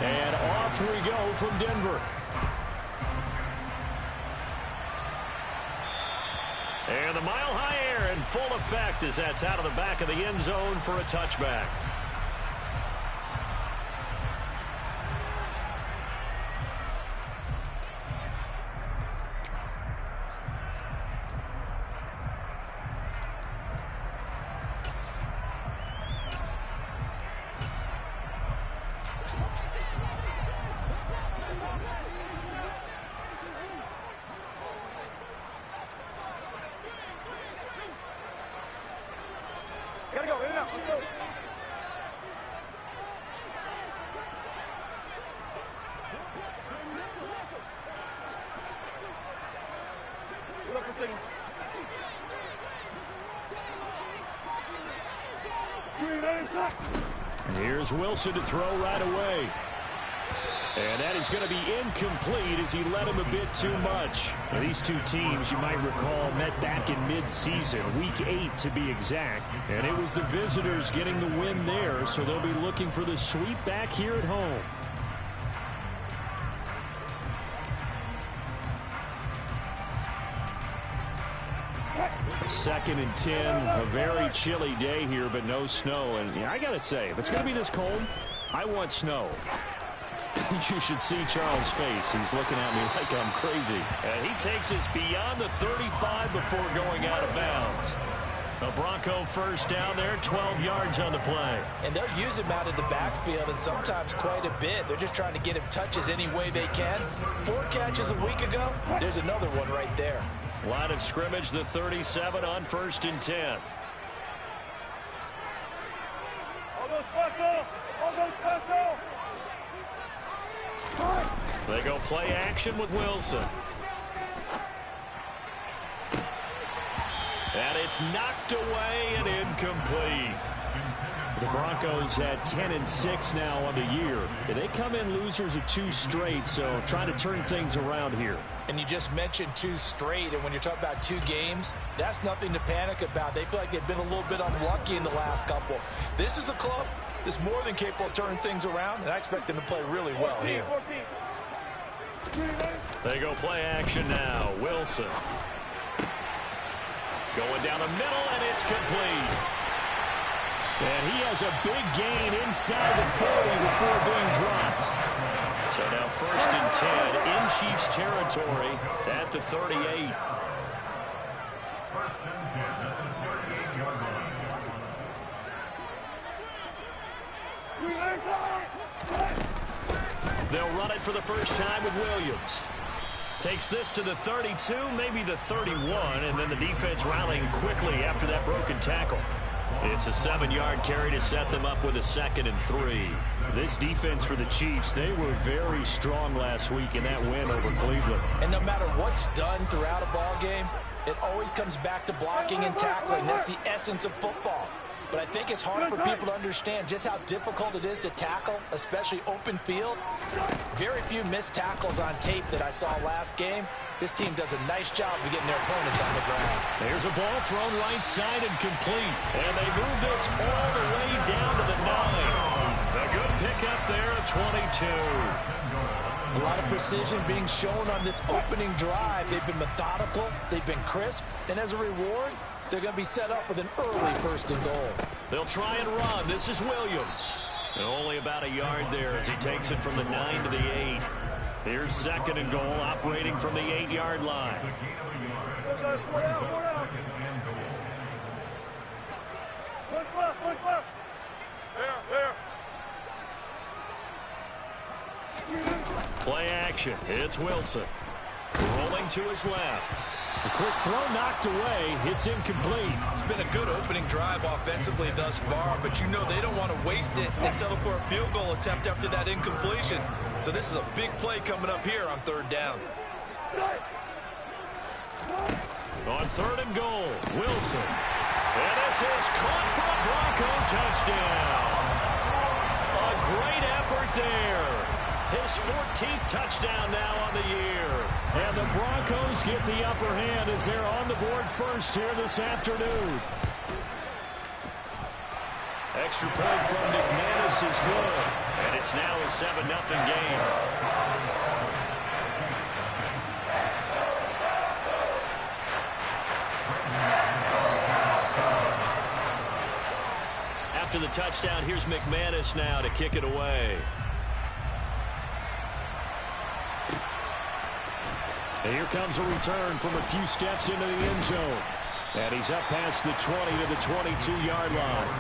And off we go from Denver. And the mile-high air in full effect as that's out of the back of the end zone for a touchback. Here's Wilson to throw right away. And that is going to be incomplete as he led him a bit too much. Now, these two teams, you might recall, met back in mid-season, week 8 to be exact. And it was the visitors getting the win there, so they'll be looking for the sweep back here at home. Second and 10, a very chilly day here, but no snow. And yeah, I got to say, if it's going to be this cold, I want snow. You should see Charles' face. He's looking at me like I'm crazy. And he takes us beyond the 35 before going out of bounds. A Bronco first down there, 12 yards on the play. And they'll use him out of the backfield, and sometimes quite a bit. They're just trying to get him touches any way they can. 4 catches a week ago. There's another one right there. Line of scrimmage, the 37 on 1st and 10. They go play action with Wilson. And it's knocked away and incomplete. The Broncos had 10-6 now on the year. They come in losers of 2 straight, so trying to turn things around here. And you just mentioned 2 straight, and when you're talking about 2 games, that's nothing to panic about. They feel like they've been a little bit unlucky in the last couple. This is a club that's more than capable of turning things around, and I expect them to play really well here. They go play action now. Wilson. Going down the middle, and it's complete. And he has a big gain inside the 40 before being dropped. So now 1st and 10 in Chiefs territory at the 38. They'll run it for the first time with Williams. Takes this to the 32, maybe the 31, and then the defense rallying quickly after that broken tackle. It's a 7-yard carry to set them up with a 2nd and 3. This defense for the Chiefs, they were very strong last week in that win over Cleveland. And no matter what's done throughout a ball game, it always comes back to blocking and tackling. That's the essence of football. But I think it's hard for people to understand just how difficult it is to tackle, especially open field. Very few missed tackles on tape that I saw last game. This team does a nice job of getting their opponents on the ground. There's a ball thrown right side and complete. And they move this all the way down to the 9. A good pickup there at 22. A lot of precision being shown on this opening drive. They've been methodical. They've been crisp. And as a reward, they're going to be set up with an early 1st and goal. They'll try and run. This is Williams. And only about a yard there as he takes it from the 9 to the 8. Here's 2nd and goal, operating from the 8-yard line. Play action. It's Wilson. Rolling to his left. A quick throw knocked away. It's incomplete. It's been a good opening drive offensively thus far, but you know they don't want to waste it and settle for a field goal attempt after that incompletion. So this is a big play coming up here on 3rd down. On 3rd and goal, Wilson. And this is caught for a Bronco touchdown. A great effort there. His 14th touchdown now on the year. And the Broncos get the upper hand as they're on the board first here this afternoon. Extra point from McManus is good. And It's now a 7-0 game. After the touchdown, here's McManus now to kick it away. And here comes a return from a few steps into the end zone. And he's up past the 20 to the 22-yard line.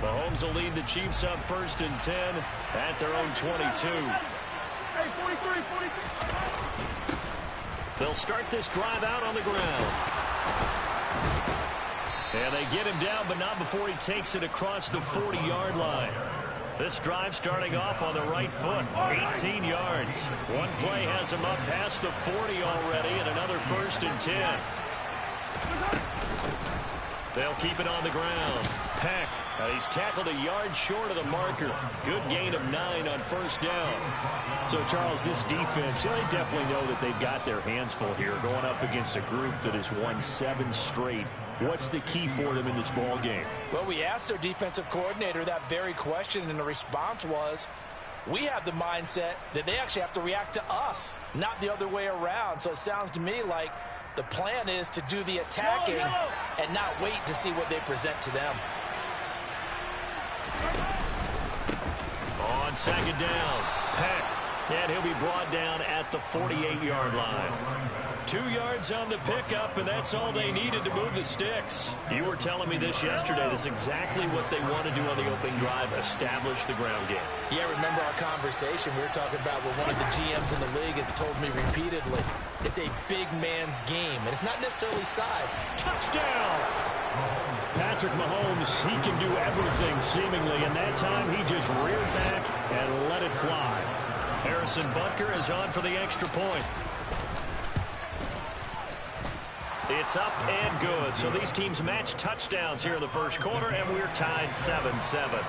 Mahomes will lead the Chiefs up 1st and 10 at their own 22. They'll start this drive out on the ground. And they get him down, but not before he takes it across the 40-yard line. This drive starting off on the right foot, 18 yards. One play has him up past the 40 already, and another 1st and 10. They'll keep it on the ground. Peck. He's tackled a yard short of the marker. Good gain of 9 on 1st down. So, Charles, this defense, they definitely know that they've got their hands full here going up against a group that has won 7 straight. What's the key for them in this ball game? Well, we asked their defensive coordinator that very question, and the response was, we have the mindset that they actually have to react to us, not the other way around. So it sounds to me like the plan is to do the attacking and not wait to see what they present to them. On 2nd down, Peck. And he'll be brought down at the 48-yard line. 2 yards on the pickup, and that's all they needed to move the sticks. You were telling me this yesterday. This is exactly what they want to do on the opening drive, establish the ground game. Yeah, remember our conversation. We were talking about what one of the GMs in the league has told me repeatedly. It's a big man's game, and it's not necessarily size. Touchdown! Patrick Mahomes, he can do everything seemingly, and that time he just reared back and let it fly. Harrison Butker is on for the extra point. It's up and good. So these teams match touchdowns here in the first quarter, and we're tied 7-7.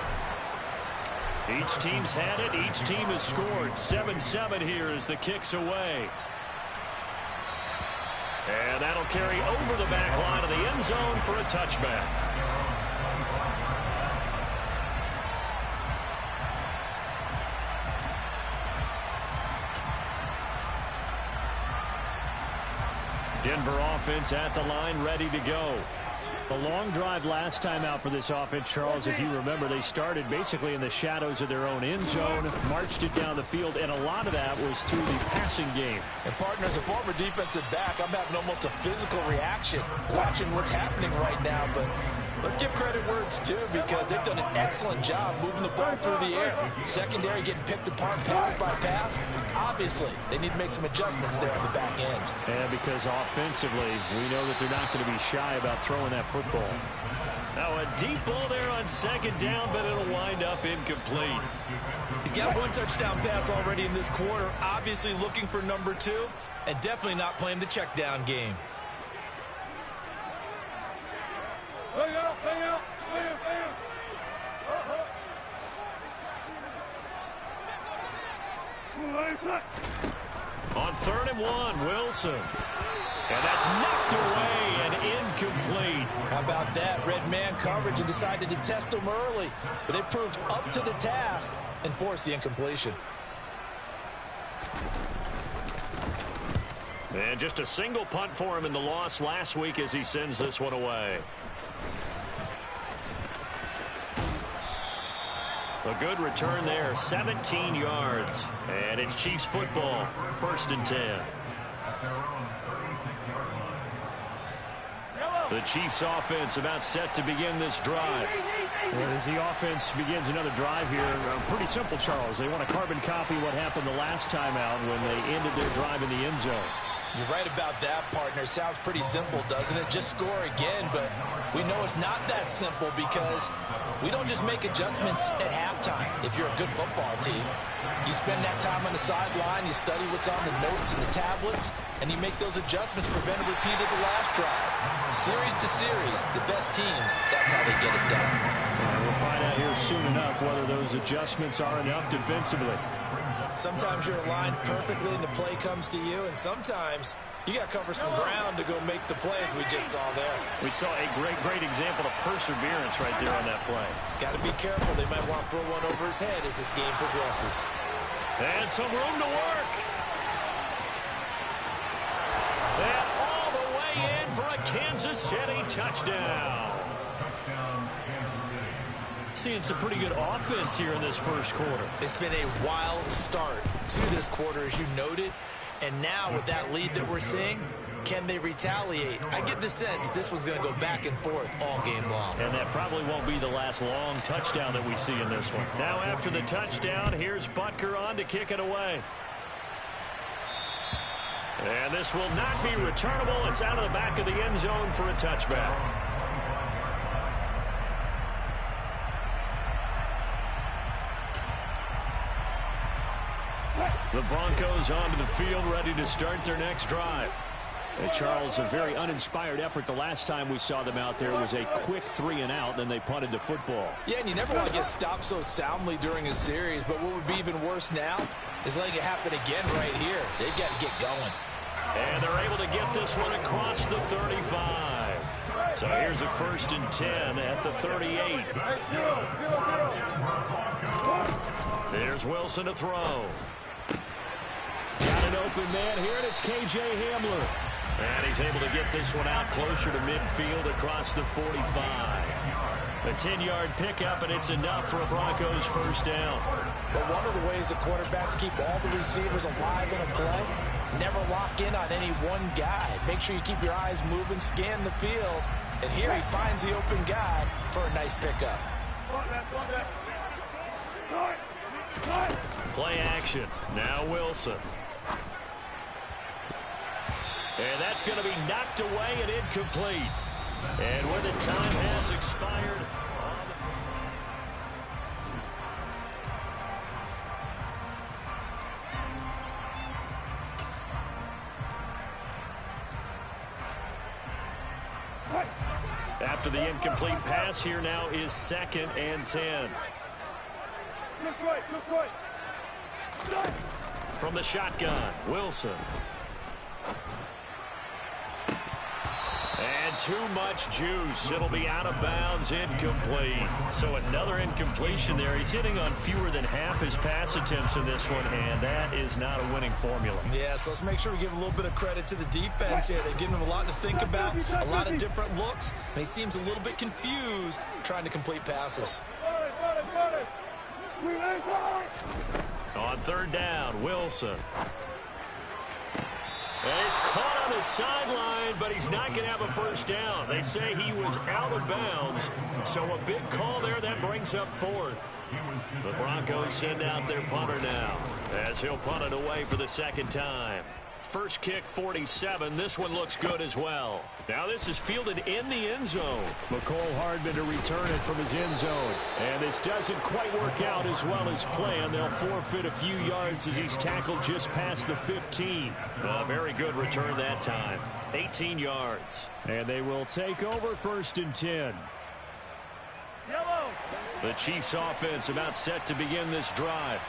Each team's had it. Each team has scored. 7-7 here as the kick's away. And that'll carry over the back line of the end zone for a touchback. Denver offense at the line, ready to go. The long drive last time out for this offense, Charles, if you remember, they started basically in the shadows of their own end zone, marched it down the field, and a lot of that was through the passing game. And, partner, as a former defensive back, I'm having almost a physical reaction watching what's happening right now. But let's give credit where it's due, because they've done an excellent job moving the ball through the air. Secondary getting picked apart pass by pass. Obviously, they need to make some adjustments there on the back end. And because offensively, we know that they're not going to be shy about throwing that football. Now a deep ball there on 2nd down, but it'll wind up incomplete. He's got 1 touchdown pass already in this quarter, obviously looking for number 2, and definitely not playing the check down game. On 3rd and 1, Wilson. And that's knocked away and incomplete. How about that? Red man coverage and decided to test them early. But it proved up to the task and forced the incompletion. And just a single punt for him in the loss last week as he sends this one away. A good return there, 17 yards. And it's Chiefs football, 1st and 10. The Chiefs offense about set to begin this drive. And as the offense begins another drive here, pretty simple, Charles. They want to carbon copy what happened the last time out when they ended their drive in the end zone. You're right about that, partner. Sounds pretty simple, doesn't it? Just score again, but we know it's not that simple because we don't just make adjustments at halftime if you're a good football team. You spend that time on the sideline, you study what's on the notes and the tablets, and you make those adjustments, prevent a repeat of the last drive. Series to series, the best teams, that's how they get it done. Well, find out here soon enough whether those adjustments are enough defensively. Sometimes you're aligned perfectly and the play comes to you, and sometimes you got to cover some ground to go make the plays we just saw there. We saw a great example of perseverance right there on that play. Got to be careful. They might want to throw one over his head as this game progresses. And some room to work. And all the way in for a Kansas City touchdown. Seeing some pretty good offense here in this first quarter. It's been a wild start to this quarter, as you noted. And now with that lead that we're seeing, can they retaliate? I get the sense this one's going to go back and forth all game long. And that probably won't be the last long touchdown that we see in this one. Now after the touchdown, here's Butker on to kick it away. And this will not be returnable. It's out of the back of the end zone for a touchback. The Broncos onto the field, ready to start their next drive. Hey, Charles, a very uninspired effort. The last time we saw them out there was a quick 3-and-out, then they punted the football. Yeah, and you never want to get stopped so soundly during a series, but what would be even worse now is letting it happen again right here. They've got to get going. And they're able to get this one across the 35. So here's a 1st and 10 at the 38. There's Wilson to throw. Got an open man here, and it's K.J. Hamler. And he's able to get this one out closer to midfield across the 45. A 10-yard pickup, and it's enough for a Broncos first down. But one of the ways the quarterbacks keep all the receivers alive in a play, never lock in on any one guy. Make sure you keep your eyes moving, scan the field. And here he finds the open guy for a nice pickup. Play action. Now Wilson. And that's going to be knocked away and incomplete. And when the time has expired after the incomplete pass, here now is 2nd and 10. From the shotgun, Wilson. And too much juice. It'll be out of bounds, incomplete. So another incompletion there. He's hitting on fewer than half his pass attempts in this one, and that is not a winning formula. Yeah, so let's make sure we give a little bit of credit to the defense here. They've given him a lot to think about, a lot of different looks, and he seems a little bit confused trying to complete passes. On 3rd down, Wilson. And he's caught on the sideline, but he's not going to have a first down. They say he was out of bounds, so a big call there that brings up 4th. The Broncos send out their punter now as he'll punt it away for the 2nd time. First kick, 47. This one looks good as well. Now this is fielded in the end zone. McCole Hardman to return it from his end zone. And this doesn't quite work out as well as planned. They'll forfeit a few yards as he's tackled just past the 15. A very good return that time. 18 yards. And they will take over 1st and 10. The Chiefs offense about set to begin this drive.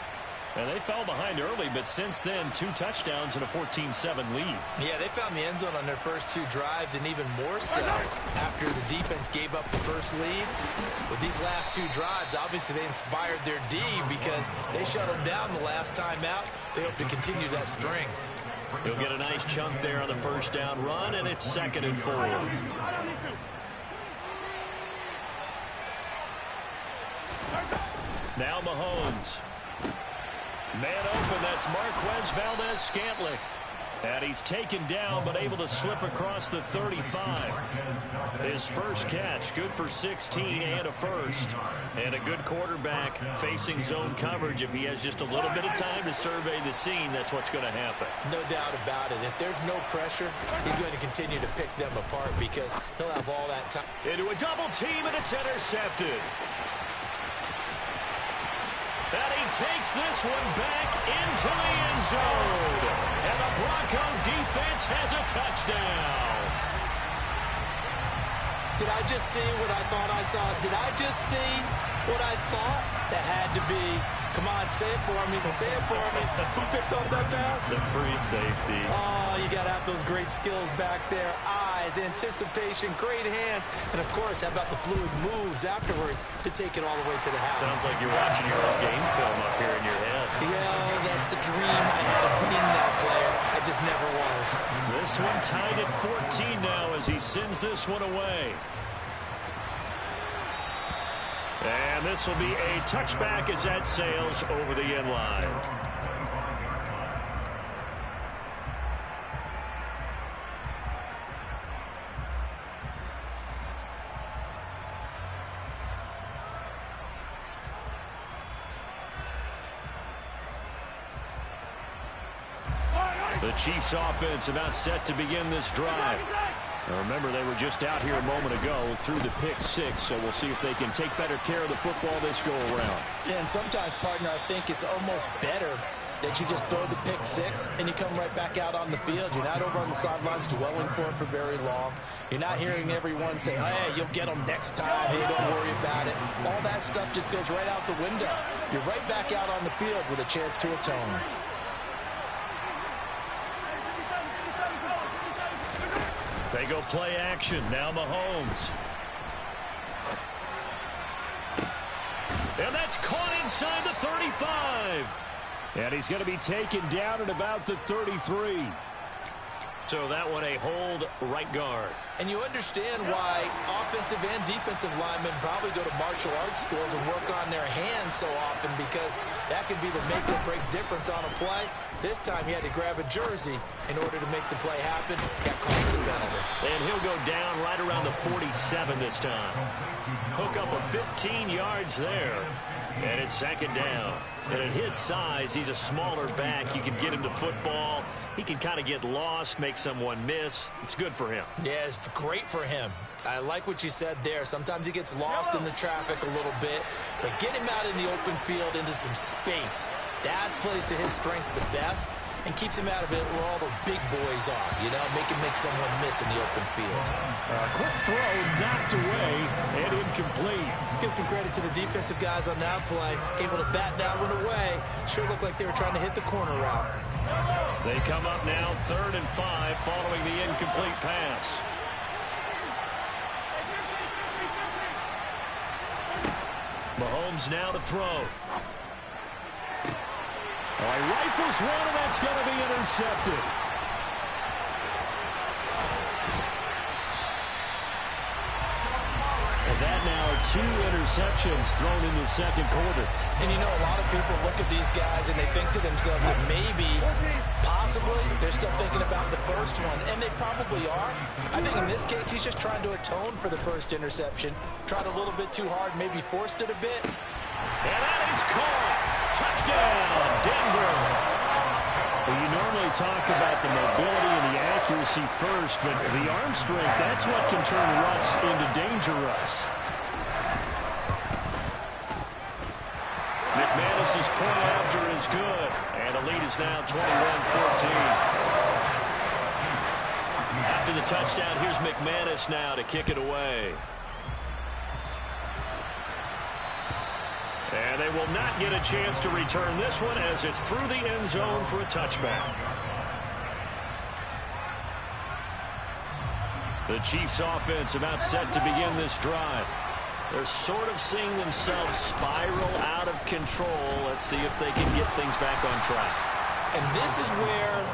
And they fell behind early, but since then, 2 touchdowns and a 14-7 lead. Yeah, they found the end zone on their first 2 drives, and even more so after the defense gave up the first lead. With these last 2 drives, obviously they inspired their D because they shut them down the last time out. They hope to continue that string. He'll get a nice chunk there on the first down run, and it's 2nd and 4. Now Mahomes. Man open, that's Marquez Valdez-Scantling. And he's taken down, but able to slip across the 35. His first catch, good for 16 and a first. And a good quarterback facing zone coverage. If he has just a little bit of time to survey the scene, that's what's going to happen. No doubt about it. If there's no pressure, he's going to continue to pick them apart because he'll have all that time. Into a double team, and it's intercepted. And he takes this one back into the end zone. And the Bronco defense has a touchdown. Did I just see what I thought I saw? Did I just see what I thought? That had to be. Come on, say it for me. Say it for me. Who picked up that pass? The free safety. Oh, you got to have those great skills back there. Eyes, anticipation, great hands. And, of course, how about the fluid moves afterwards to take it all the way to the house? Sounds like you're watching your own game film up here in your head. Yeah, that's the dream I had of being that player. I just never was. This one tied at 14 now as he sends this one away. And this will be a touchback as that sails over the end line. The Chiefs offense about set to begin this drive. Now remember, they were just out here a moment ago through the pick six, so we'll see if they can take better care of the football this go around. Yeah, and sometimes, partner, I think it's almost better that you just throw the pick six and you come right back out on the field. You're not over on the sidelines dwelling for it for very long. You're not hearing everyone say, hey, you'll get them next time. Hey, don't worry about it. All that stuff just goes right out the window. You're right back out on the field with a chance to atone. They go play action. Now Mahomes. And that's caught inside the 35. And he's going to be taken down at about the 33. So that one a hold right guard. And you understand why offensive and defensive linemen probably go to martial arts schools and work on their hands so often, because that could be the make or break difference on a play. This time he had to grab a jersey in order to make the play happen. Got caught for the penalty. And he'll go down right around the 47 this time. Hook up of 15 yards there. And it's second down. And at his size, he's a smaller back. You can get him the football. He can kind of get lost, make someone miss. It's good for him. Yeah, it's great for him. I like what you said there. Sometimes he gets lost in the traffic a little bit, but get him out in the open field into some space. That plays to his strengths the best and keeps him out of it where all the big boys are, you know, make someone miss in the open field. Quick throw knocked away and incomplete. Let's give some credit to the defensive guys on that play. Able to bat that one away. Sure looked like they were trying to hit the corner route. They come up now 3rd and 5 following the incomplete pass. Mahomes now to throw. He rifles one, and that's going to be intercepted. And that now are 2 interceptions thrown in the second quarter. And you know, a lot of people look at these guys and they think to themselves that maybe, possibly, they're still thinking about the first one. And they probably are. I think in this case, he's just trying to atone for the first interception. Tried a little bit too hard, maybe forced it a bit. And that is caught. Touchdown, Denver. Well, you normally talk about the mobility and the accuracy first, but the arm strength, that's what can turn Russ into Danger Russ. McManus's point after is good, and the lead is now 21-14. After the touchdown, here's McManus now to kick it away. And they will not get a chance to return this one as it's through the end zone for a touchback. The Chiefs offense about set to begin this drive. They're sort of seeing themselves spiral out of control. Let's see if they can get things back on track. And this is where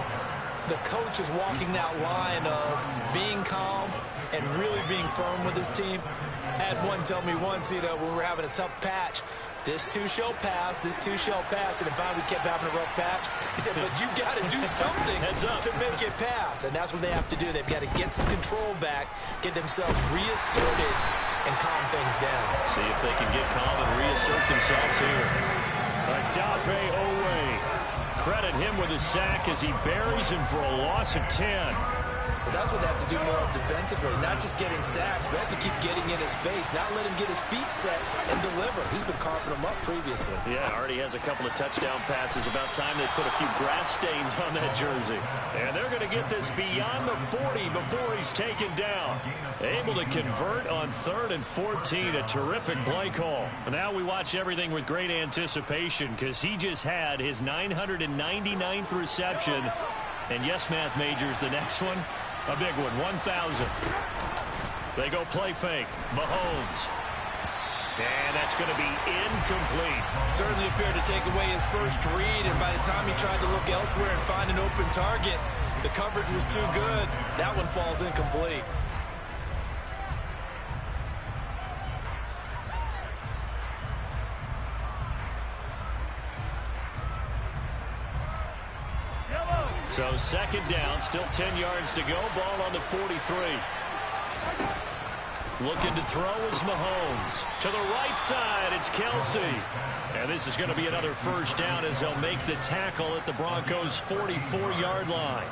the coach is walking that line of being calm and really being firm with his team. I had one tell me once, you know, when we were having a tough patch, this too shall pass, this too shall pass. And if we kept having a rough patch, he said, but you got to do something to make it pass. And that's what they have to do. They've got to get some control back, get themselves reasserted, and calm things down. See if they can get calm and reassert themselves here. Odafe Owe. Credit him with a sack as he buries him for a loss of 10. But that's what they have to do more of defensively, not just getting sacks, but have to keep getting in his face, not let him get his feet set and deliver. He's been carving them up previously. Yeah, already has a couple of touchdown passes. About time they put a few grass stains on that jersey. And they're going to get this beyond the 40 before he's taken down. Able to convert on 3rd and 14. A terrific play call. And now we watch everything with great anticipation because he just had his 999th reception. And yes, math majors, the next one, a big one, 1,000. They go play fake. Mahomes. And that's going to be incomplete. Certainly appeared to take away his first read, and by the time he tried to look elsewhere and find an open target, the coverage was too good. That one falls incomplete. So 2nd down, still 10 yards to go. Ball on the 43. Looking to throw is Mahomes. To the right side, it's Kelsey. And this is going to be another 1st down as they'll make the tackle at the Broncos' 44-yard line.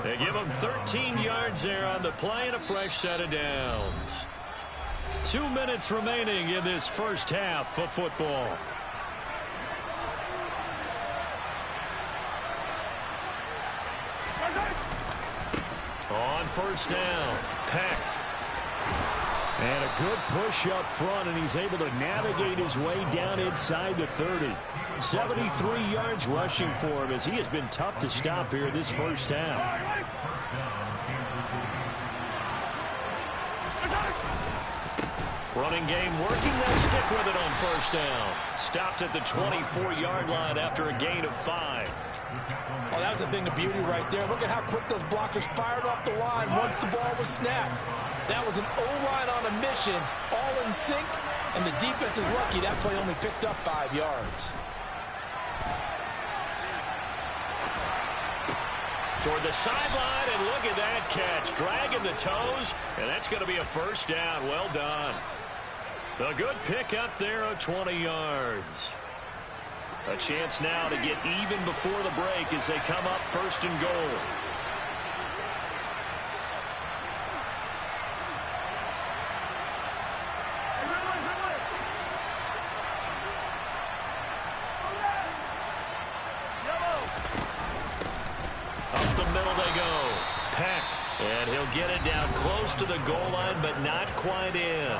They give him 13 yards there on the play and a fresh set of downs. 2 minutes remaining in this first half of football. On 1st down, Peck. And a good push up front, and he's able to navigate his way down inside the 30. 73 yards rushing for him as he has been tough to stop here in this first half. Running game working. They'll stick with it on 1st down. Stopped at the 24-yard line after a gain of 5. Oh, that was a thing of beauty right there. Look at how quick those blockers fired off the line once the ball was snapped. That was an O-line on a mission, all in sync, and the defense is lucky that play only picked up 5 yards. Toward the sideline, and look at that catch. Dragging the toes, and that's going to be a 1st down. Well done. A good pick up there of 20 yards. A chance now to get even before the break as they come up 1st and goal. Up the middle they go. Peck. And he'll get it down close to the goal line, but not quite in.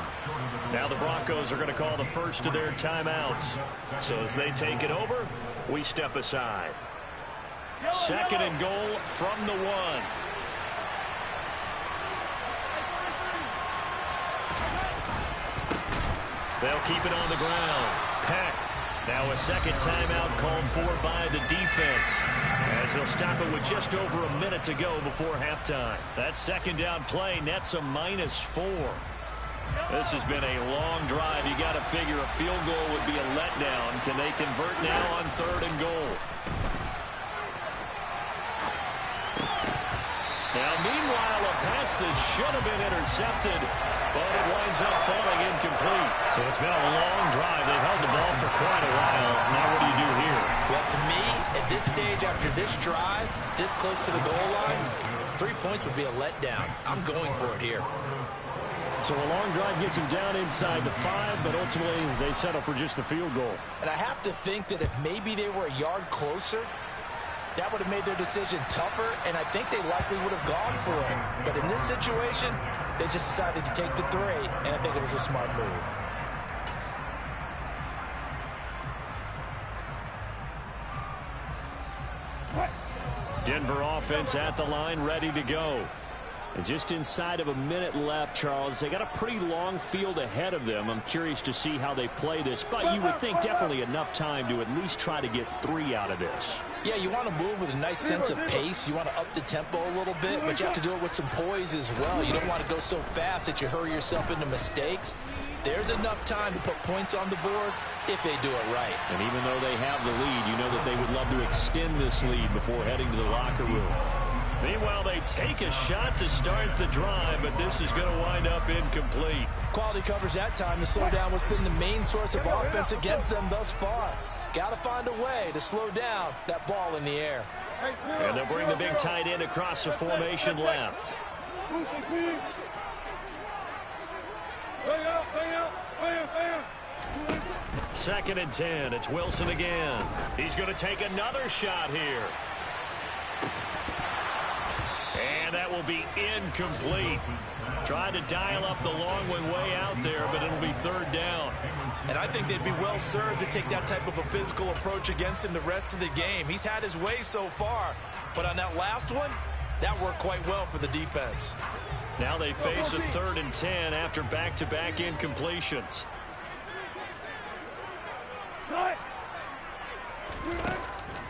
Now the Broncos are going to call the first of their timeouts. So as they take it over, we step aside. 2nd and goal from the 1. They'll keep it on the ground. Peck. Now a 2nd timeout called for by the defense, as they'll stop it with just over a minute to go before halftime. That 2nd down play nets a -4. This has been a long drive. You got to figure a field goal would be a letdown. Can they convert now on 3rd and goal? Now, meanwhile, a pass that should have been intercepted, but it winds up falling incomplete. So it's been a long drive. They've held the ball for quite a while. Now what do you do here? Well, to me, at this stage after this drive, this close to the goal line, 3 points would be a letdown. I'm going for it here. So a long drive gets him down inside the 5, but ultimately they settle for just the field goal. And I have to think that if maybe they were a yard closer, that would have made their decision tougher, and I think they likely would have gone for it. But in this situation, they just decided to take the 3, and I think it was a smart move. Denver offense at the line, ready to go. And just inside of a minute left, Charles, they got a pretty long field ahead of them. I'm curious to see how they play this, but you would think definitely enough time to at least try to get 3 out of this. Yeah, you want to move with a nice sense of pace. You want to up the tempo a little bit, but you have to do it with some poise as well. You don't want to go so fast that you hurry yourself into mistakes. There's enough time to put points on the board if they do it right. And even though they have the lead, you know that they would love to extend this lead before heading to the locker room. Meanwhile, they take a shot to start the drive, but this is going to wind up incomplete. Quality coverage that time to slow down what's been the main source of offense against them thus far. Got to find a way to slow down that ball in the air. And they'll bring the big tight end across the formation left. Second and 10. It's Wilson again. He's going to take another shot here. And that will be incomplete. Trying to dial up the long way out there, but it'll be third down. And I think they'd be well served to take that type of a physical approach against him the rest of the game. He's had his way so far, but on that last one, that worked quite well for the defense. Now they face a third and 10 after back-to-back incompletions.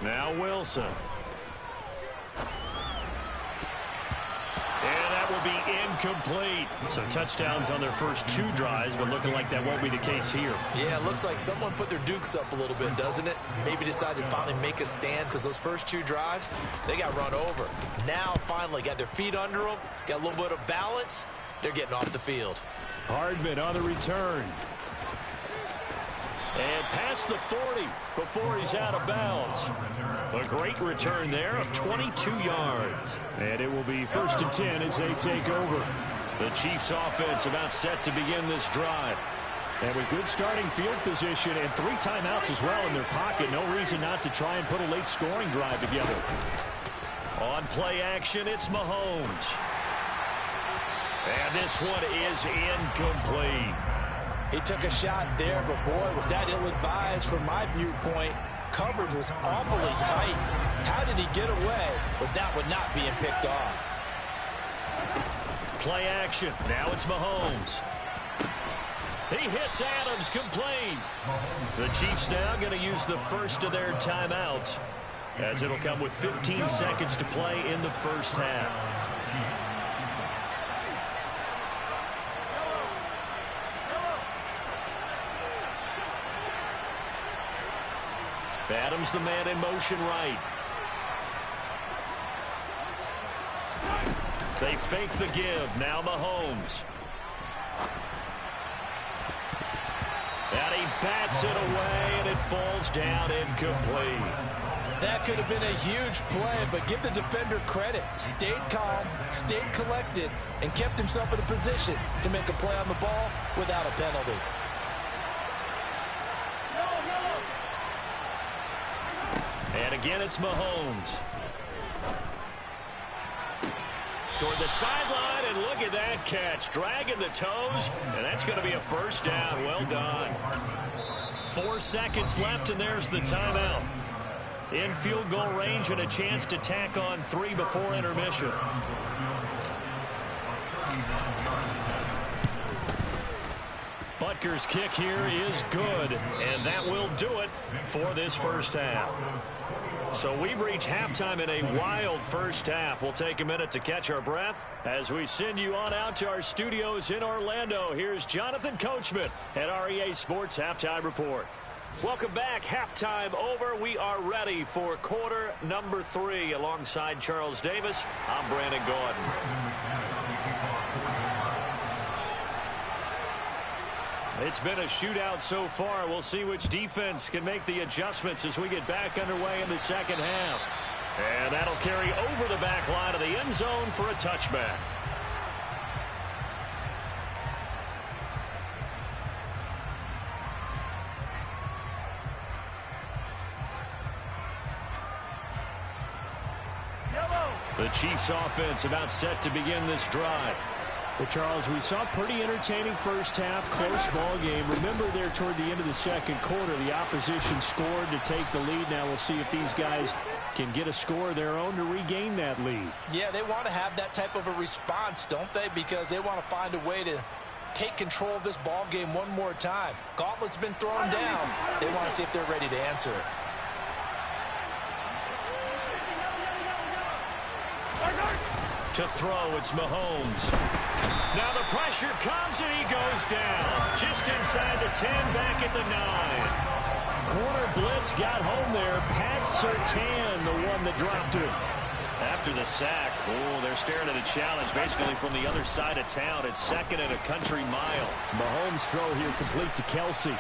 Now Wilson. And that will be incomplete. So touchdowns on their first 2 drives, but looking like that won't be the case here. Yeah, it looks like someone put their dukes up a little bit, doesn't it? Maybe decided to finally make a stand because those first 2 drives, they got run over. Now finally got their feet under them, got a little bit of balance. They're getting off the field. Hardman on the return. And past the 40 before he's out of bounds. A great return there of 22 yards. And it will be first and 10 as they take over. The Chiefs offense about set to begin this drive. And with good starting field position and 3 timeouts as well in their pocket, no reason not to try and put a late scoring drive together. On play action, it's Mahomes. And this one is incomplete. He took a shot there, but boy, was that ill-advised from my viewpoint. Coverage was awfully tight. How did he get away with that one not being picked off? Play action. Now it's Mahomes. He hits Adams complete. The Chiefs now going to use the first of their timeouts, as it'll come with 15 seconds to play in the first half. Adams the man in motion right. They fake the give. Now Mahomes. And he bats it away, and it falls down incomplete. That could have been a huge play, but give the defender credit. Stayed calm, stayed collected, and kept himself in a position to make a play on the ball without a penalty. And again, it's Mahomes. Toward the sideline, and look at that catch. Dragging the toes, and that's going to be a first down. Well done. 4 seconds left, and there's the timeout. In field goal range and a chance to tack on 3 before intermission. Butker's kick here is good, and that will do it for this first half. So we've reached halftime in a wild first half. We'll take a minute to catch our breath as we send you on out to our studios in Orlando. Here's Jonathan Coachman at REA Sports Halftime Report. Welcome back. Halftime over. We are ready for quarter number 3. Alongside Charles Davis, I'm Brandon Gordon. It's been a shootout so far. We'll see which defense can make the adjustments as we get back underway in the second half. And that'll carry over the back line of the end zone for a touchback. The Chiefs offense about set to begin this drive. Well, Charles, we saw a pretty entertaining first half, close ball game. Remember there toward the end of the second quarter, the opposition scored to take the lead. Now we'll see if these guys can get a score of their own to regain that lead. Yeah, they want to have that type of a response, don't they? Because they want to find a way to take control of this ball game one more time. Gauntlet's been thrown down. They want to see if they're ready to answer it. To throw, it's Mahomes. Now the pressure comes, and he goes down. Just inside the 10, back at the 9. Corner blitz got home there. Pat Surtain, the one that dropped him. After the sack, they're staring at a challenge basically from the other side of town. It's second and a country mile. Mahomes' throw here complete to Kelsey.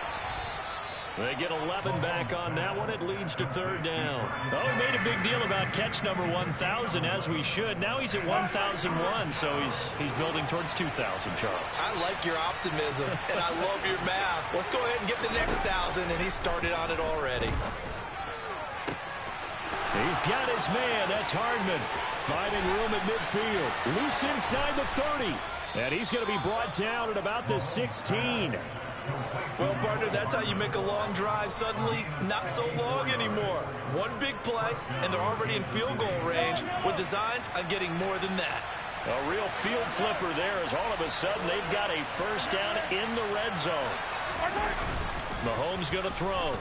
They get 11 back on that one. It leads to third down. Oh, we made a big deal about catch number 1,000, as we should. Now he's at 1,001, so he's building towards 2,000, Charles. I like your optimism, and I love your math. Let's go ahead and get the next 1,000, and he started on it already. He's got his man. That's Hardman. Finding room at midfield. Loose inside the 30. And he's going to be brought down at about the 16. Well, partner, that's how you make a long drive suddenly not so long anymore. One big play, and they're already in field goal range with designs on getting more than that. A real field flipper there as all of a sudden they've got a first down in the red zone. Mahomes going to throw.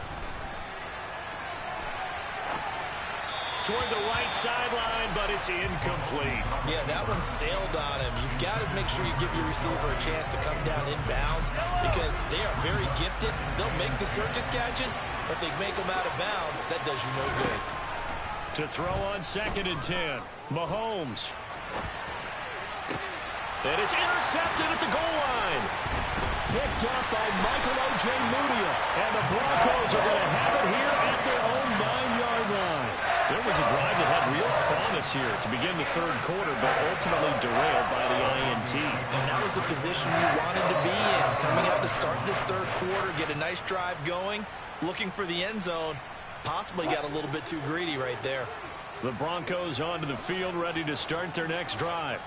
Toward the right sideline, but it's incomplete. Yeah, that one sailed on him. You've got to make sure you give your receiver a chance to come down inbounds because they are very gifted. They'll make the circus catches, but they make them out of bounds. That does you no good. To throw on 2nd and 10, Mahomes. And it's intercepted at the goal line. Picked up by Michael O.J. Mudia. And the Broncos are going to have it here at their own 9-yard line. So it was a drive that had real promise here to begin the third quarter, but ultimately derailed by the INT. And that was the position you wanted to be in. Coming out to start this third quarter, get a nice drive going, looking for the end zone. Possibly got a little bit too greedy right there. The Broncos onto the field, ready to start their next drive.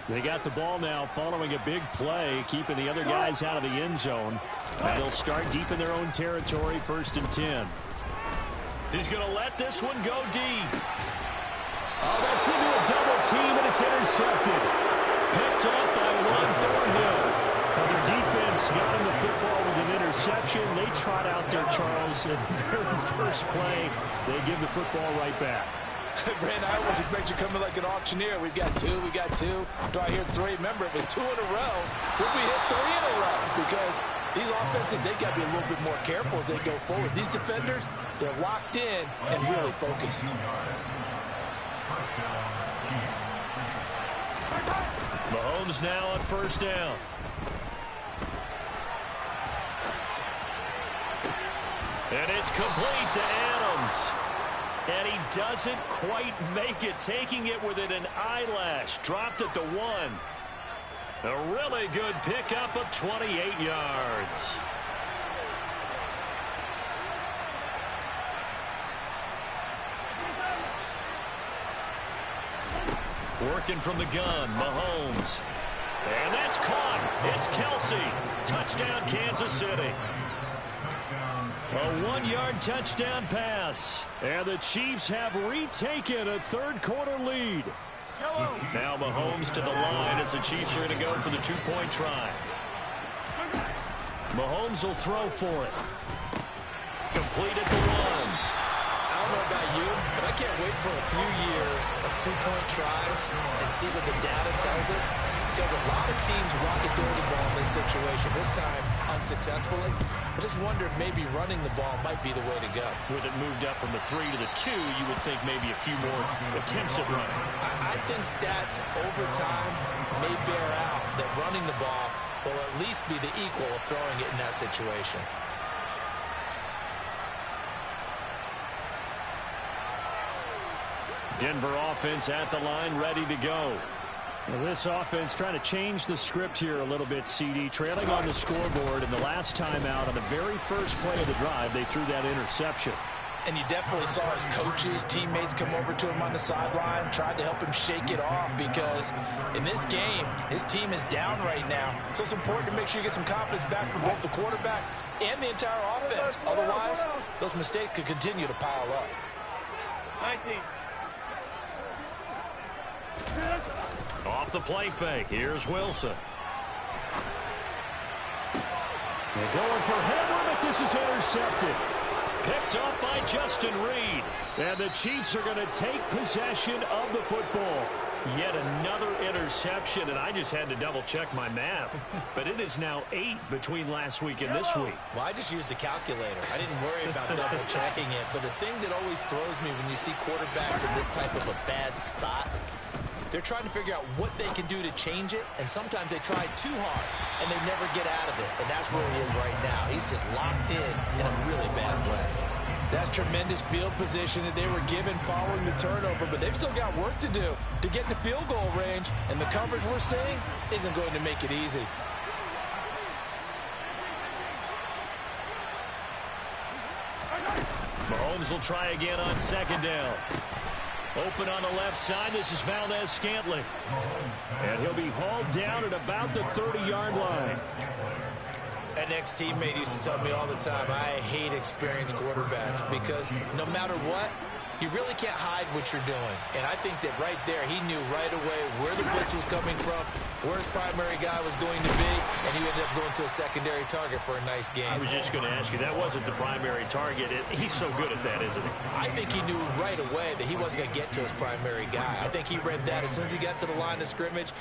They got the ball now following a big play, keeping the other guys out of the end zone. And they'll start deep in their own territory, 1st and 10. He's going to let this one go deep. Oh, that's into a double team, and it's intercepted. Picked off by Ron Thornhill. Well, their defense got him the football with an interception. They trot out there, Charles, in the very first play. They give the football right back. Brandon, I always expect you coming like an auctioneer. We've got two. Do I hear 3? Remember, it was 2 in a row. Would we hit 3 in a row? Because these offenses, they got to be a little bit more careful as they go forward. These defenders, they're locked in and really focused. Mahomes now on 1st down. And it's complete to Adams. And he doesn't quite make it, taking it within an eyelash. Dropped at the 1. A really good pickup of 28 yards. Working from the gun, Mahomes. And that's caught. It's Kelsey. Touchdown, Kansas City. A 1-yard touchdown pass. And the Chiefs have retaken a third-quarter lead. Now Mahomes to the line as the Chiefs are going to go for the 2-point try. Mahomes will throw for it. Complete at the 1. I don't know about you, but I can't wait for a few years of 2-point tries and see what the data tells us. Because a lot of teams want to throw the ball in this situation. This time, unsuccessfully. I just wonder if maybe running the ball might be the way to go. With it moved up from the 3 to the 2, you would think maybe a few more attempts at running. I think stats over time may bear out that running the ball will at least be the equal of throwing it in that situation. Denver offense at the line, ready to go. Well, this offense trying to change the script here a little bit, CD. Trailing on the scoreboard, and the last time out on the very first play of the drive, they threw that interception. And you definitely saw his coaches, teammates come over to him on the sideline, tried to help him shake it off because in this game, his team is down right now. So it's important to make sure you get some confidence back from both the quarterback and the entire offense. Otherwise, those mistakes could continue to pile up. 19. Off the play fake. Here's Wilson. They're going for Headland, but this is intercepted. Picked off by Justin Reed. And the Chiefs are going to take possession of the football. Yet another interception, and I just had to double-check my math. But it is now 8 between last week and this week. Well, I just used a calculator. I didn't worry about double-checking it. But the thing that always throws me when you see quarterbacks in this type of a bad spot, They're trying to figure out what they can do to change it, and sometimes they try too hard, and they never get out of it. And that's where he is right now. He's just locked in a really bad way. That's tremendous field position that they were given following the turnover, but they've still got work to do to get to field goal range, and the coverage we're seeing isn't going to make it easy. Mahomes will try again on second down. Open on the left side. This is Valdez-Scantling. And he'll be hauled down at about the 30-yard line. An ex-teammate used to tell me all the time, I hate experienced quarterbacks because no matter what, you really can't hide what you're doing. And I think that right there, he knew right away where the blitz was coming from, where his primary guy was going to be, and he ended up going to a secondary target for a nice game. I was just going to ask you, that wasn't the primary target. He's so good at that, isn't he? I think he knew right away that he wasn't going to get to his primary guy. I think he read that as soon as he got to the line of scrimmage,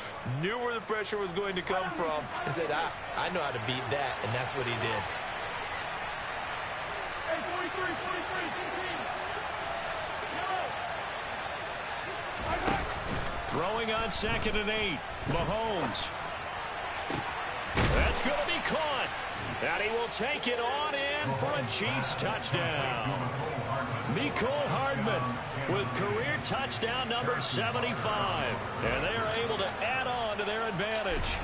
knew where the pressure was going to come from, and said, I know how to beat that, and that's what he did. Throwing on 2nd and 8. Mahomes. That's going to be caught. And he will take it on in for a Chiefs touchdown. Mecole Hardman with career touchdown number 75. And they are able to add on to their advantage.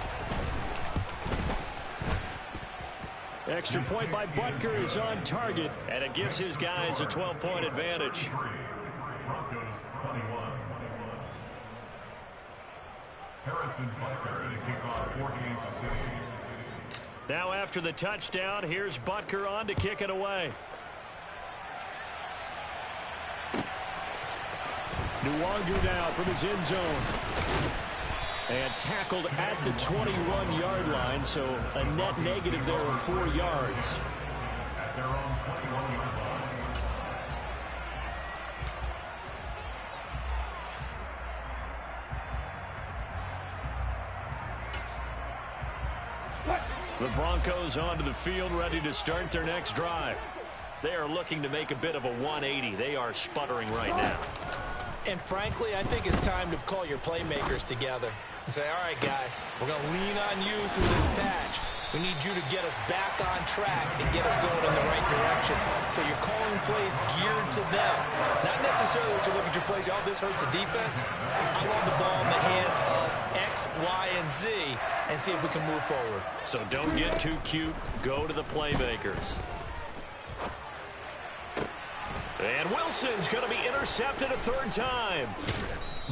Extra point by Butker is on target, and it gives his guys a 12-point advantage. Now after the touchdown, here's Butker on to kick it away. Nwangu now from his end zone. And tackled at the 21-yard line, so a net negative there of 4 yards. At their own 21-yard line. The Broncos onto the field, ready to start their next drive. They are looking to make a bit of a 180. They are sputtering right now. And frankly, I think it's time to call your playmakers together and say, all right, guys, we're going to lean on you through this patch. We need you to get us back on track and get us going in the right direction. So you're calling plays geared to them. Not necessarily what you look at your plays, oh, this hurts the defense. I want the ball in the hands of X, Y, and Z and see if we can move forward. So don't get too cute. Go to the playmakers. And Wilson's going to be intercepted a 3rd time.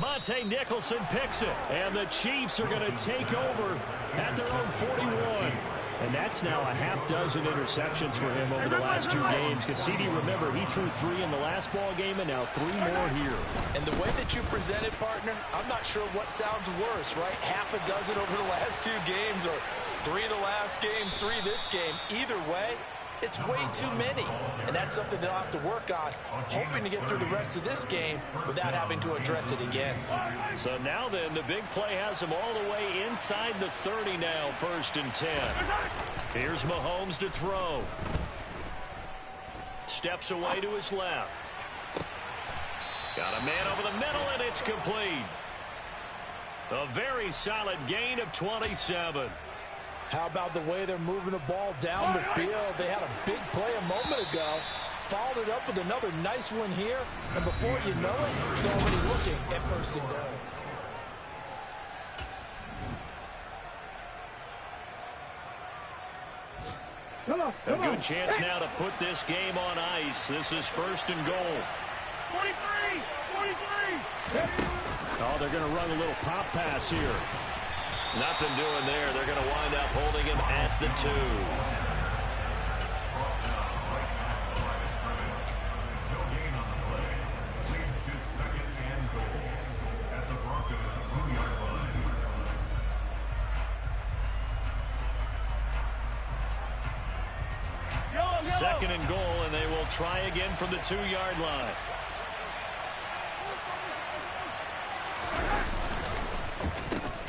Monte Nicholson picks it. And the Chiefs are going to take over at their own 41. And that's now a half dozen interceptions for him over the last 2 games. Because CD, remember, he threw 3 in the last ball game and now 3 more here. And the way that you presented, partner, I'm not sure what sounds worse, right? Half a dozen over the last 2 games or 3 the last game, 3 this game. Either way, it's way too many, and that's something they'll have to work on, hoping to get through the rest of this game without having to address it again. So now then, the big play has them all the way inside the 30 now, 1st and 10. Here's Mahomes to throw. Steps away to his left. Got a man over the middle, and it's complete. A very solid gain of 27. How about the way they're moving the ball down the field? They had a big play a moment ago. Followed it up with another nice one here. And before you know it, they're already looking at 1st and goal. A good chance now to put this game on ice. This is 1st and goal. 43! Oh, they're going to run a little pop pass here. Nothing doing there. They're going to wind up holding him at the 2. Second and goal, and they will try again from the 2-yard line.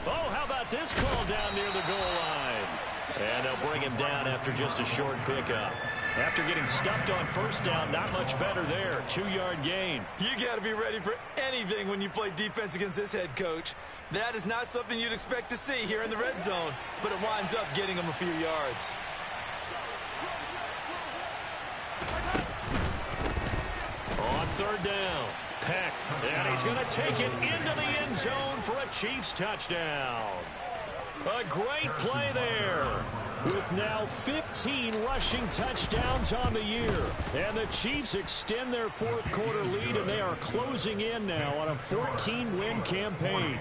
Oh, how about this call down near the goal line? And they'll bring him down after just a short pickup. After getting stuffed on first down, not much better there. 2-yard gain. You got to be ready for anything when you play defense against this head coach. That is not something you'd expect to see here in the red zone, but it winds up getting him a few yards. On third down, Peck, and he's going to take it into the end zone for a Chiefs touchdown. A great play there. With now 15 rushing touchdowns on the year. And the Chiefs extend their fourth quarter lead, and they are closing in now on a 14-win campaign.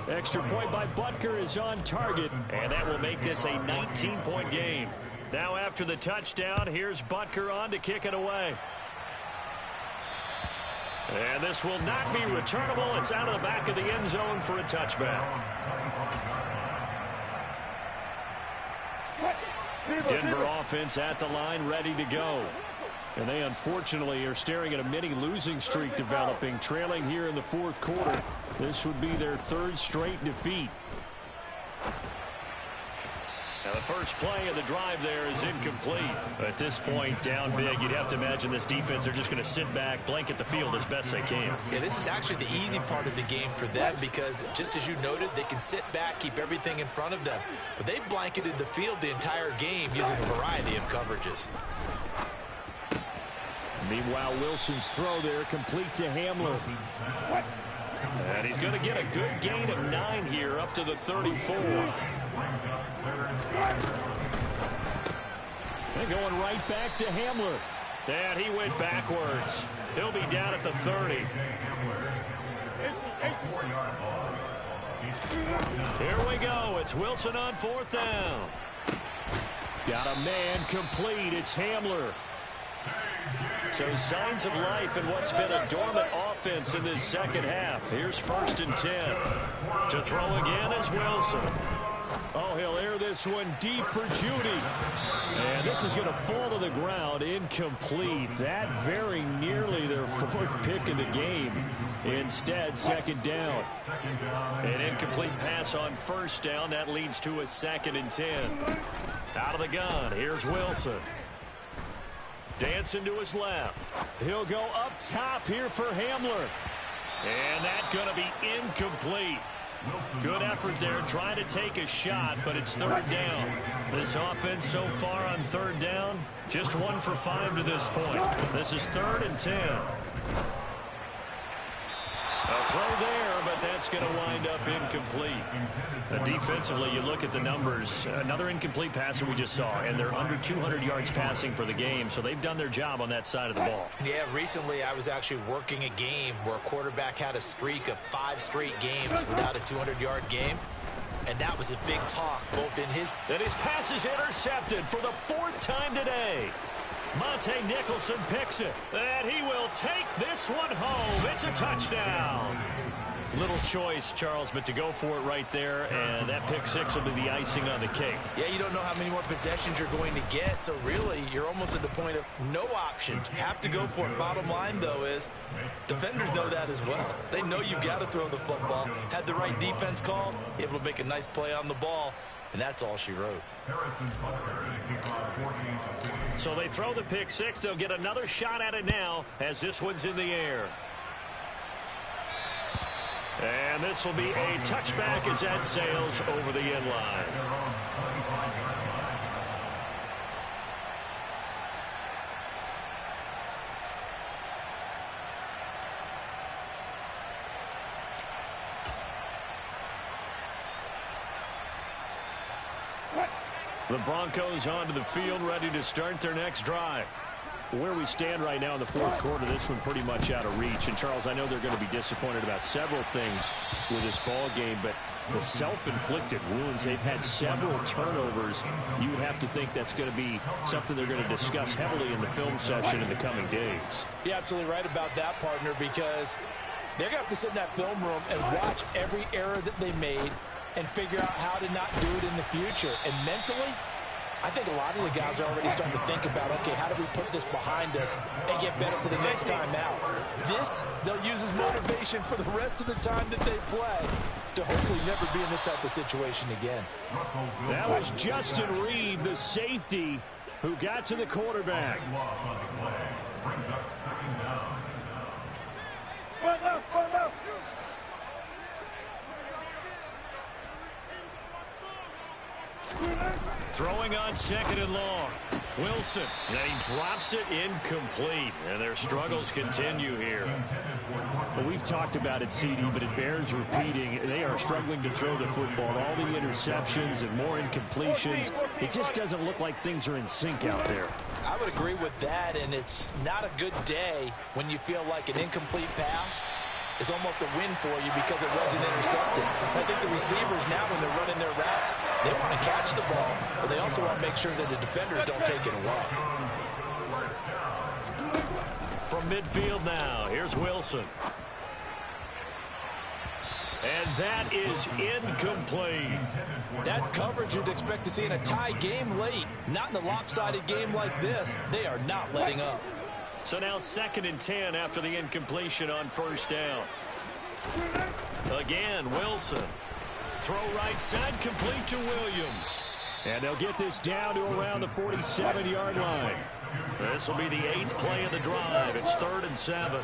Extra point by Butker is on target. And that will make this a 19-point game. Now after the touchdown, here's Butker on to kick it away. And this will not be returnable. It's out of the back of the end zone for a touchback. Denver offense at the line, ready to go. And they unfortunately are staring at a mini losing streak developing, trailing here in the fourth quarter. This would be their third straight defeat. Now the first play of the drive there is incomplete. At this point, down big, you'd have to imagine this defense, they're just going to sit back, blanket the field as best they can. Yeah, this is actually the easy part of the game for them because, just as you noted, they can sit back, keep everything in front of them. But they blanketed the field the entire game using a variety of coverages. Meanwhile, Wilson's throw there complete to Hamler. And he's going to get a good gain of 9 here up to the 34. They're going right back to Hamler. And he went backwards. He'll be down at the 30. Here we go. It's Wilson on fourth down. Got a man complete. It's Hamler. So signs of life in what's been a dormant offense in this second half. Here's 1st and 10. To throw again is Wilson. Oh, he'll air this one deep for Judy. And this is going to fall to the ground. Incomplete. That very nearly their fourth pick of the game. Instead, second down. An incomplete pass on first down. That leads to a 2nd and 10. Out of the gun. Here's Wilson. Dancing to his left. He'll go up top here for Hamler. And that's going to be incomplete. Good effort there, trying to take a shot, but it's third down. This offense so far on third down, just 1 for 5 to this point. This is 3rd and 10. A throw there, but that's going to wind up incomplete. Defensively, you look at the numbers. Another incomplete pass that we just saw, and they're under 200 yards passing for the game, so they've done their job on that side of the ball. Yeah, recently I was actually working a game where a quarterback had a streak of 5 straight games without a 200-yard game, and that was a big talk, both in his... And his pass is intercepted for the 4th time today. Monte Nicholson picks it, and he will take this one home. It's a touchdown. Little choice, Charles, but to go for it right there, and that pick 6 will be the icing on the cake. Yeah, you don't know how many more possessions you're going to get, so really you're almost at the point of no options. Have to go for it. Bottom line, though, is defenders know that as well. They know you've got to throw the football. Had the right defense called, able to make a nice play on the ball, and that's all she wrote. So they throw the pick 6. They'll get another shot at it now as this one's in the air. And this will be a touchback as that sails over the end line. The Broncos onto the field, ready to start their next drive. Where we stand right now in the fourth quarter, this one pretty much out of reach. And, Charles, I know they're going to be disappointed about several things with this ball game, but the self-inflicted wounds, they've had several turnovers. You would have to think that's going to be something they're going to discuss heavily in the film session in the coming days. You're absolutely right about that, partner, because they're going to have to sit in that film room and watch every error that they made and figure out how to not do it in the future. And mentally, I think a lot of the guys are already starting to think about, okay, how do we put this behind us and get better for the next time out? This, they'll use as motivation for the rest of the time that they play to hopefully never be in this type of situation again. That was Justin Reed, the safety. who got to the quarterback. Throwing on 2nd and long. Wilson, and he drops it incomplete, and their struggles continue here. Well, we've talked about it, CD, but it bears repeating. They are struggling to throw the football. All the interceptions and more incompletions. It just doesn't look like things are in sync out there. I would agree with that, and it's not a good day when you feel like an incomplete pass is almost a win for you because it wasn't intercepted. I think the receivers now, when they're running their routes, they want to catch the ball, but they also want to make sure that the defenders don't take it away. From midfield now, here's Wilson. And that is incomplete. That's coverage you'd expect to see in a tie game late. Not in a lopsided game like this. They are not letting up. So now 2nd and 10 after the incompletion on 1st down. Again, Wilson. Throw right side, complete to Williams. And they'll get this down to around the 47-yard line. This will be the 8th play of the drive. It's 3rd and 7.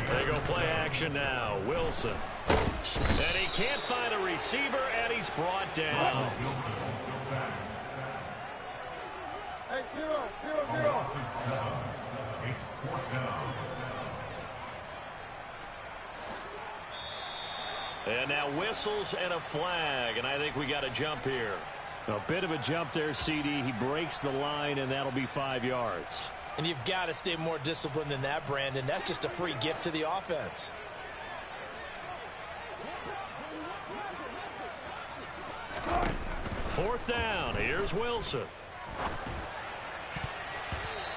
They go play action now. Wilson. And he can't find a receiver, and he's brought down. Hey, zero. And now whistles and a flag, and I think we got a jump here. A bit of a jump there, CD. He breaks the line, and that'll be 5 yards. And you've got to stay more disciplined than that, Brandon. That's just a free gift to the offense. Fourth down. Here's Wilson.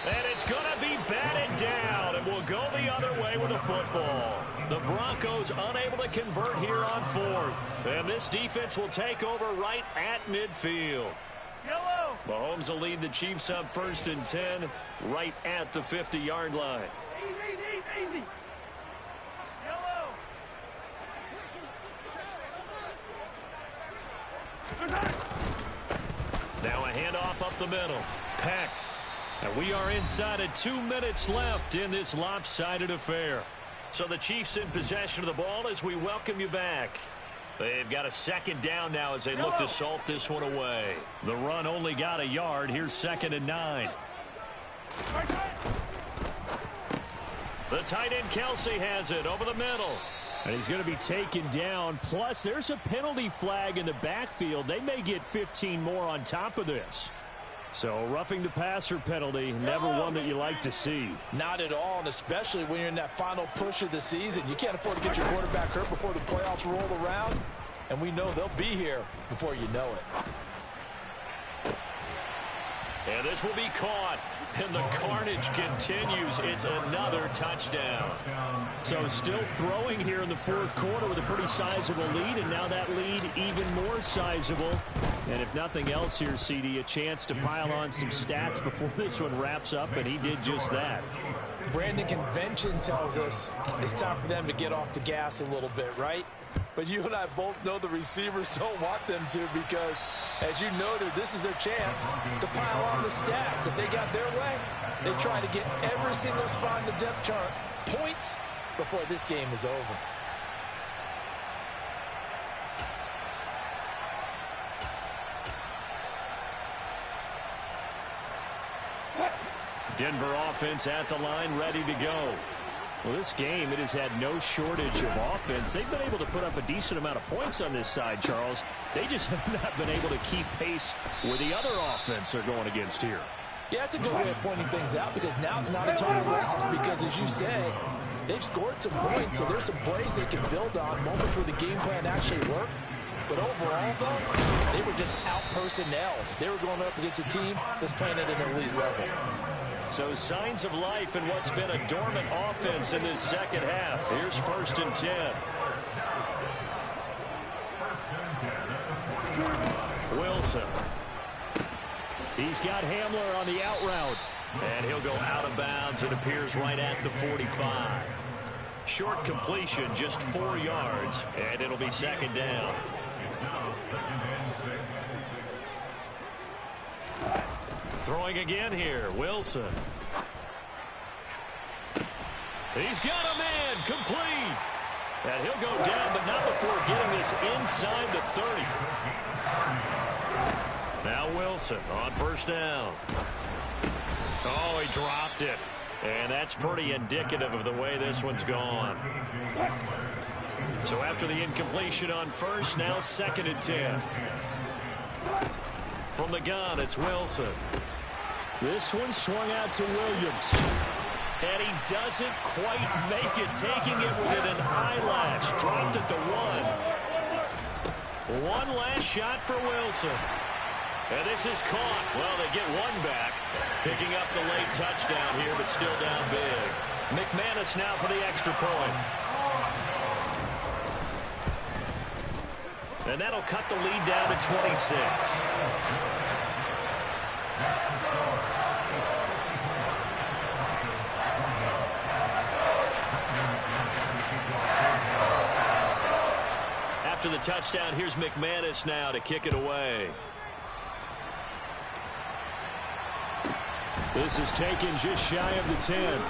And it's going to be batted down, and we'll go the other way with the football. The Broncos unable to convert here on 4th. And this defense will take over right at midfield. Yellow. Mahomes will lead the Chiefs up 1st and 10 right at the 50-yard line. Easy. Yellow. Now a handoff up the middle. Peck. And we are inside of 2 minutes left in this lopsided affair. So the Chiefs in possession of the ball as we welcome you back. They've got a 2nd down now as they look to salt this one away. The run only got a yard. Here's 2nd and 9. The tight end Kelsey has it over the middle. And he's going to be taken down. Plus, there's a penalty flag in the backfield. They may get 15 more on top of this. So roughing the passer penalty, never one that you like to see. Not at all, and especially when you're in that final push of the season. You can't afford to get your quarterback hurt before the playoffs roll around, and we know they'll be here before you know it. And this will be caught, and the carnage continues. It's another touchdown. So still throwing here in the 4th quarter with a pretty sizable lead, and now that lead even more sizable. And if nothing else here, CD, a chance to pile on some stats before this one wraps up, and he did just that. Brandon, convention tells us it's time for them to get off the gas a little bit, right? But you and I both know the receivers don't want them to because, as you noted, this is their chance to pile on the stats. If they got their way, they try to get every single spot in the depth chart points before this game is over. Denver offense at the line, ready to go. Well, this game, it has had no shortage of offense. They've been able to put up a decent amount of points on this side, Charles. They just have not been able to keep pace with the other offense they're going against here. Yeah, it's a good way of pointing things out because now it's not a total loss because, as you said, they've scored some points, so there's some plays they can build on, moments where the game plan actually worked. But overall, though, they were just out-personnel. They were going up against a team that's playing at an elite level. So signs of life in what's been a dormant offense in this second half. Here's 1st and 10. Wilson. He's got Hamler on the out route. And he'll go out of bounds. It appears right at the 45. Short completion, just 4 yards. And it'll be 2nd down. Throwing again here, Wilson. He's got a man, complete. And he'll go down, but not before getting this inside the 30. Now Wilson on first down. Oh, he dropped it. And that's pretty indicative of the way this one's gone. So after the incompletion on first, now 2nd and 10. From the gun, it's Wilson. This one swung out to Williams. And he doesn't quite make it, taking it within an eyelash. Dropped at the 1. One last shot for Wilson. And this is caught. Well, they get one back. Picking up the late touchdown here, but still down big. McManus now for the extra point. And that'll cut the lead down to 26. After the touchdown, here's McManus now to kick it away. This is taken just shy of the 10.